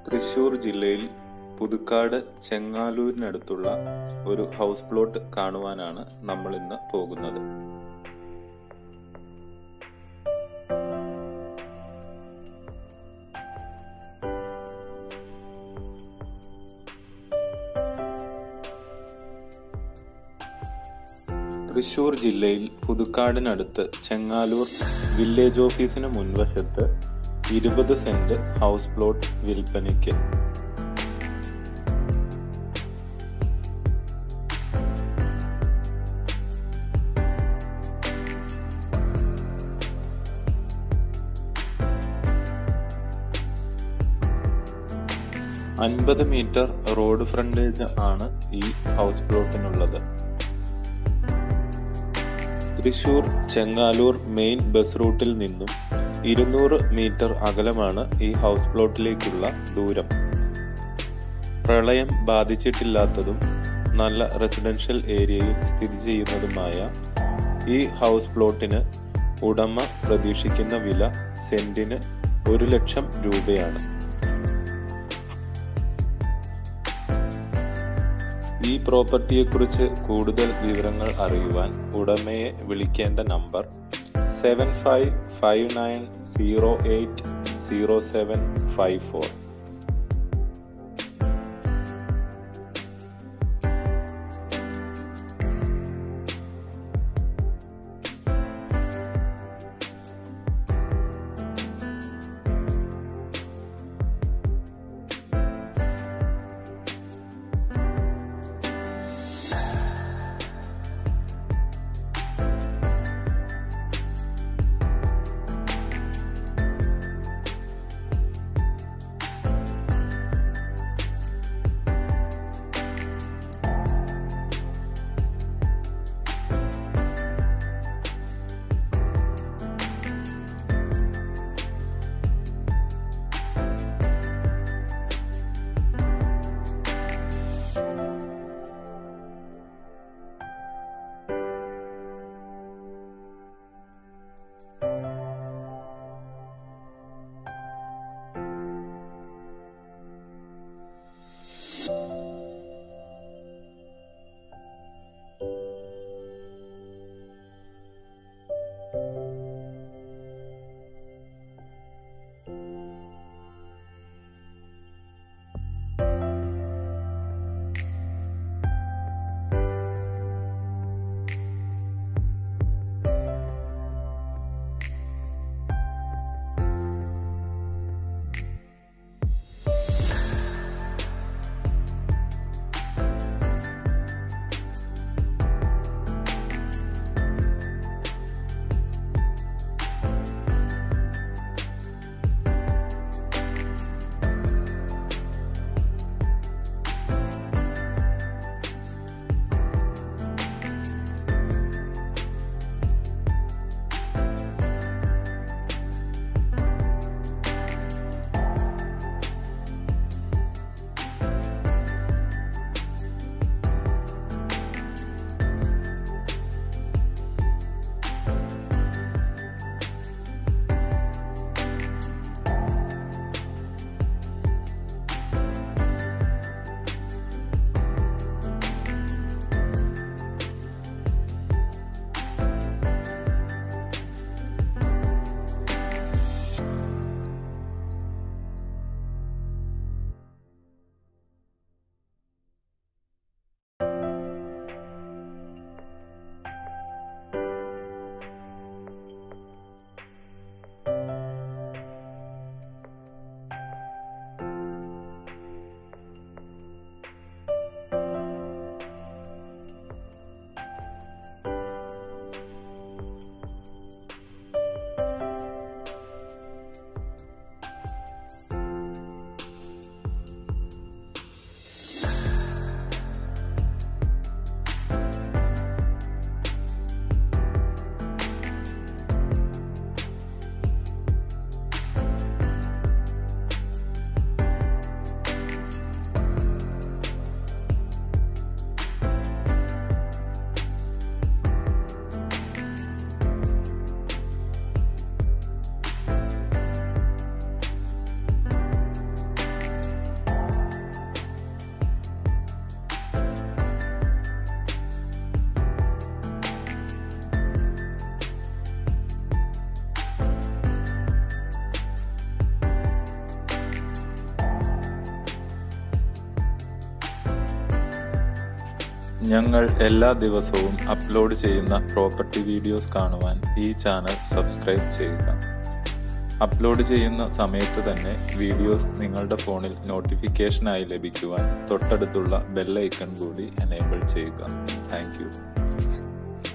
തൃശ്ശൂർ ജില്ലയിൽ പുതുക്കാട് ചെങ്ങാലൂരിനടുത്തുള്ള ഒരു house plot കാണുവാനാണ് നമ്മൾ ഇന്ന് പോകുന്നത്. തൃശ്ശൂർ ജില്ലയിൽ പുതുക്കാടിനടുത്ത് ചെങ്ങാലൂർ വില്ലേജ് ഓഫീസിന് മുൻവശത്ത് 20 സെന്റ് ഹൗസ് പ്ലോട്ട് വിൽപ്പനയ്ക്ക്. $50 മീറ്റർ റോഡ് ഫ്രണ്ടേജ് ആണ് ഈ house പ്ലോട്ടിനുള്ളത്. Thrissur Chengaloor main bus റൂട്ടിൽ നിന്നും 200 മീറ്റർ അകലമാണ് ഈ ഹൗസ് പ്ലോട്ടിലേക്കുള്ള ദൂരം. പ്രളയം ബാധിച്ചിട്ടില്ലാത്തതും നല്ല റെസിഡൻഷ്യൽ ഏരിയയിൽ സ്ഥിതി ചെയ്യുന്നതുമായ ഈ ഹൗസ് പ്ലോട്ടിന് ഉടമ പ്രതീക്ഷിക്കുന്ന വില സെന്റിന് 1 ലക്ഷം രൂപയാണ്. ഈ പ്രോപ്പർട്ടിയെക്കുറിച്ച് കൂടുതൽ വിവരങ്ങൾ അറിയുവാൻ ഉടമയെ വിളിക്കേണ്ട നമ്പർ 7559080754. ഞങ്ങൾ എല്ലാ ദിവസവും അപ്ലോഡ് ചെയ്യുന്ന പ്രോപ്പർട്ടി വീഡിയോസ് കാണുവാൻ ഈ ചാനൽ സബ്സ്ക്രൈബ് ചെയ്യുക. അപ്ലോഡ് ചെയ്യുന്ന സമയത്ത് തന്നെ വീഡിയോസ് നിങ്ങളുടെ ഫോണിൽ നോട്ടിഫിക്കേഷനായി ലഭിക്കുവാൻ തൊട്ടടുത്തുള്ള ബെൽ ഐക്കൺ കൂടി എനേബിൾ ചെയ്യുക. Thank you.